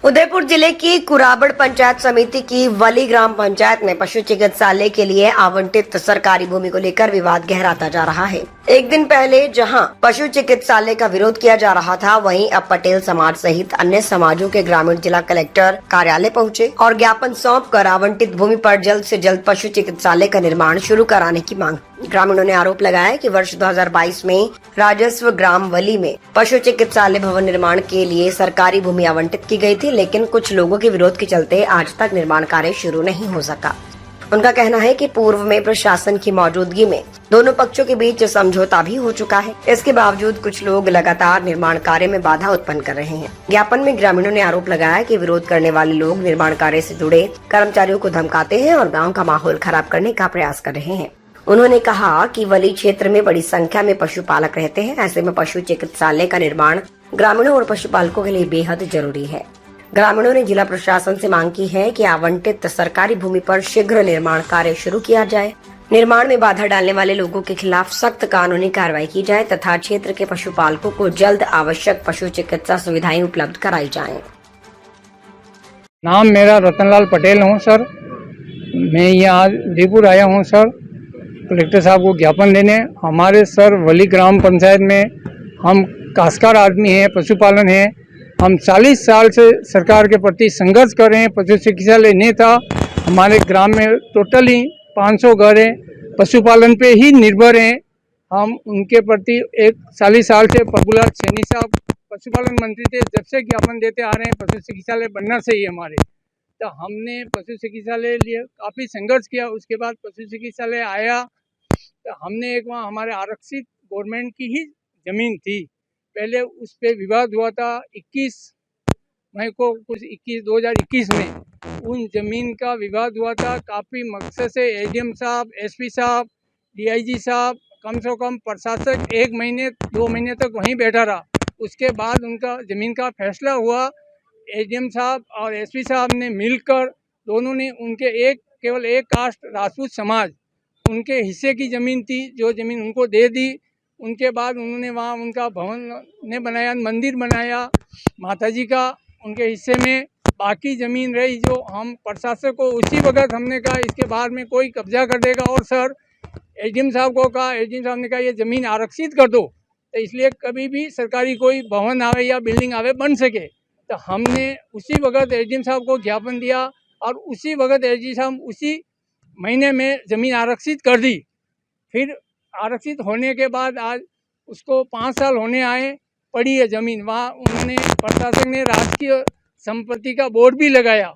उदयपुर जिले की कुराबड़ पंचायत समिति की वली ग्राम पंचायत में पशु चिकित्सालय के लिए आवंटित सरकारी भूमि को लेकर विवाद गहराता जा रहा है। एक दिन पहले जहां पशु चिकित्सालय का विरोध किया जा रहा था, वहीं अब पटेल समाज सहित अन्य समाजों के ग्रामीण जिला कलेक्टर कार्यालय पहुंचे और ज्ञापन सौंपकर आवंटित भूमि पर जल्द से जल्द पशु चिकित्सालय का निर्माण शुरू कराने की मांग। ग्रामीणों ने आरोप लगाया कि वर्ष 2022 में राजस्व ग्राम वली में पशु चिकित्सालय भवन निर्माण के लिए सरकारी भूमि आवंटित की गई थी, लेकिन कुछ लोगों के विरोध के चलते आज तक निर्माण कार्य शुरू नहीं हो सका। उनका कहना है कि पूर्व में प्रशासन की मौजूदगी में दोनों पक्षों के बीच समझौता भी हो चुका है। इसके बावजूद कुछ लोग लगातार निर्माण कार्य में बाधा उत्पन्न कर रहे हैं। ज्ञापन में ग्रामीणों ने आरोप लगाया कि विरोध करने वाले लोग निर्माण कार्य से जुड़े कर्मचारियों को धमकाते हैं और गाँव का माहौल खराब करने का प्रयास कर रहे हैं। उन्होंने कहा कि वली क्षेत्र में बड़ी संख्या में पशुपालक रहते हैं। ऐसे में पशु चिकित्सालय का निर्माण ग्रामीणों और पशुपालकों के लिए बेहद जरूरी है। ग्रामीणों ने जिला प्रशासन से मांग की है कि आवंटित सरकारी भूमि पर शीघ्र निर्माण कार्य शुरू किया जाए। निर्माण में बाधा डालने वाले लोगों के खिलाफ सख्त कानूनी कार्रवाई की जाए तथा क्षेत्र के पशुपालकों को जल्द आवश्यक पशु चिकित्सा सुविधाएं उपलब्ध कराई जाएं। नाम मेरा रतनलाल पटेल हूँ सर। मैं यहाँ उदयपुर आया हूँ सर, कलेक्टर साहब को ज्ञापन देने। हमारे सर वली ग्राम पंचायत में हम काश्तकार आदमी हैं, पशुपालन है। हम 40 साल से सरकार के प्रति संघर्ष कर रहे हैं। पशु चिकित्सालय नहीं था। हमारे ग्राम में टोटली 500 घर हैं, पशुपालन पे ही निर्भर हैं। हम उनके प्रति 40 साल से प्रभुलाल सैनी साहब पशुपालन मंत्री थे, जब से ज्ञापन देते आ रहे हैं पशु चिकित्सालय बनना चाहिए हमारे। तो हमने पशु चिकित्सालय लिए काफ़ी संघर्ष किया। उसके बाद पशु चिकित्सालय आया तो हमने एक वहाँ हमारे आरक्षित गवर्नमेंट की ही ज़मीन थी, पहले उस पर विवाद हुआ था 21 मई को, कुछ 2021 में उन ज़मीन का विवाद हुआ था। काफ़ी मकसद से एडीएम साहब, एसपी साहब, डीआईजी साहब, कम से कम प्रशासक 1 महीने 2 महीने तक वहीं बैठा रहा। उसके बाद उनका ज़मीन का फैसला हुआ। एडीएम साहब और एसपी साहब ने मिलकर दोनों ने उनके केवल एक कास्ट राजपूत समाज उनके हिस्से की ज़मीन थी, जो ज़मीन उनको दे दी। उनके बाद उन्होंने वहाँ उनका भवन ने बनाया, मंदिर बनाया माताजी का उनके हिस्से में। बाकी ज़मीन रही जो हम प्रशासक को उसी वक्त हमने कहा इसके बाद में कोई कब्जा कर देगा। और सर एडीएम साहब को कहा, एडीएम साहब ने कहा ये ज़मीन आरक्षित कर दो, तो इसलिए कभी भी सरकारी कोई भवन आवे या बिल्डिंग आवे बन सके। तो हमने उसी वक्त एडीएम साहब को ज्ञापन दिया और उसी वक्त एडीएम साहब उसी महीने में ज़मीन आरक्षित कर दी। फिर आरक्षित होने के बाद आज उसको 5 साल होने आए, पड़ी है ज़मीन। वहाँ उन्होंने प्रशासन ने राष्ट्रीय संपत्ति का बोर्ड भी लगाया।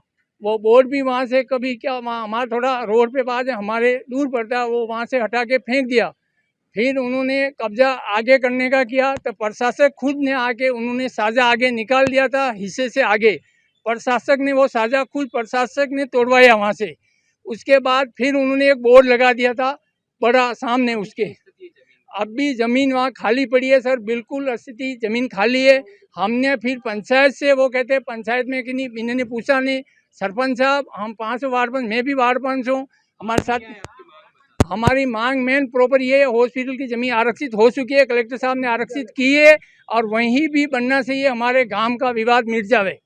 वो बोर्ड भी वहाँ से कभी क्या, वहाँ हमारा थोड़ा रोड पे बात है, हमारे दूर पड़ता है, वो वहाँ से हटा के फेंक दिया। फिर उन्होंने कब्जा आगे करने का किया तो प्रशासक खुद ने आके उन्होंने साझा आगे निकाल दिया था हिस्से से आगे। प्रशासक ने वो साझा खुद प्रशासक ने तोड़वाया वहाँ से। उसके बाद फिर उन्होंने एक बोर्ड लगा दिया था बड़ा सामने उसके। अब भी ज़मीन वहाँ खाली पड़ी है सर, बिल्कुल स्थिति ज़मीन खाली है। हमने फिर पंचायत से, वो कहते हैं पंचायत में कि नहीं, इन्होंने पूछा नहीं। सरपंच साहब, हम 5 वार्ड पंच, मैं भी वार्ड पंच हूँ, हमारे साथ हमारी मांग मेन प्रॉपर ये हॉस्पिटल की ज़मीन आरक्षित हो चुकी है, कलेक्टर साहब ने आरक्षित की है और वहीं भी बनना चाहिए। हमारे गांव का विवाद मिट जावे,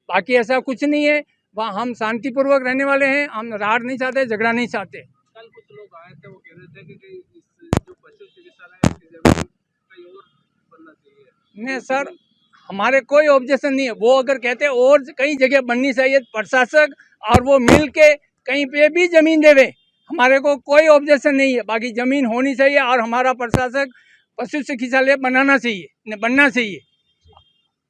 बाकी ऐसा कुछ नहीं है। वहाँ हम शांतिपूर्वक रहने वाले हैं, हम राड़ नहीं चाहते, झगड़ा नहीं चाहते। कल कुछ लोग आए थे, वो कह रहे थे कि इस जो पशु चिकित्सालय है इसकी जमीन कहीं और बनना चाहिए। नहीं सर, हमारे कोई ऑब्जेक्शन नहीं है। वो अगर कहते और कई जगह बननी चाहिए, प्रशासक और वो मिल के कहीं पे भी ज़मीन देवे, हमारे को कोई ऑब्जेक्शन नहीं है। बाकी ज़मीन होनी चाहिए और हमारा प्रशासक पशु चिकित्सालय बनना चाहिए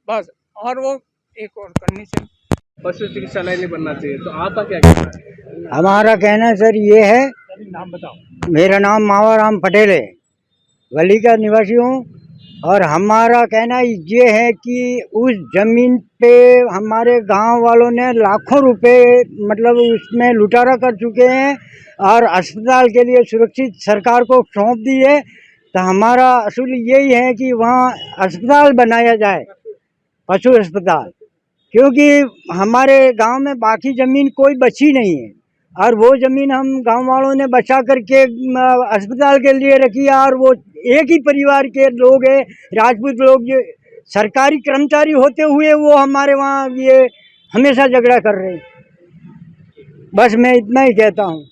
बस। और वो एक और करनी चाहिए, पशु चिकित्सालय नहीं बनना चाहिए। तो आपका क्या कहना है? हमारा कहना सर ये है, नाम बताओ। मेरा नाम मावाराम पटेल है, वली का निवासी हूँ। और हमारा कहना ये है कि उस ज़मीन पे हमारे गांव वालों ने लाखों रुपए मतलब उसमें लुटारा कर चुके हैं और अस्पताल के लिए सुरक्षित सरकार को सौंप दी है। तो हमारा असूल यही है कि वहाँ अस्पताल बनाया जाए, पशु अस्पताल, क्योंकि हमारे गांव में बाकी ज़मीन कोई बची नहीं है और वो ज़मीन हम गांव वालों ने बचा करके अस्पताल के लिए रखी है। और वो एक ही परिवार के लोग हैं, राजपूत लोग, जो सरकारी कर्मचारी होते हुए वो हमारे वहाँ ये हमेशा झगड़ा कर रहे हैं। बस मैं इतना ही कहता हूँ।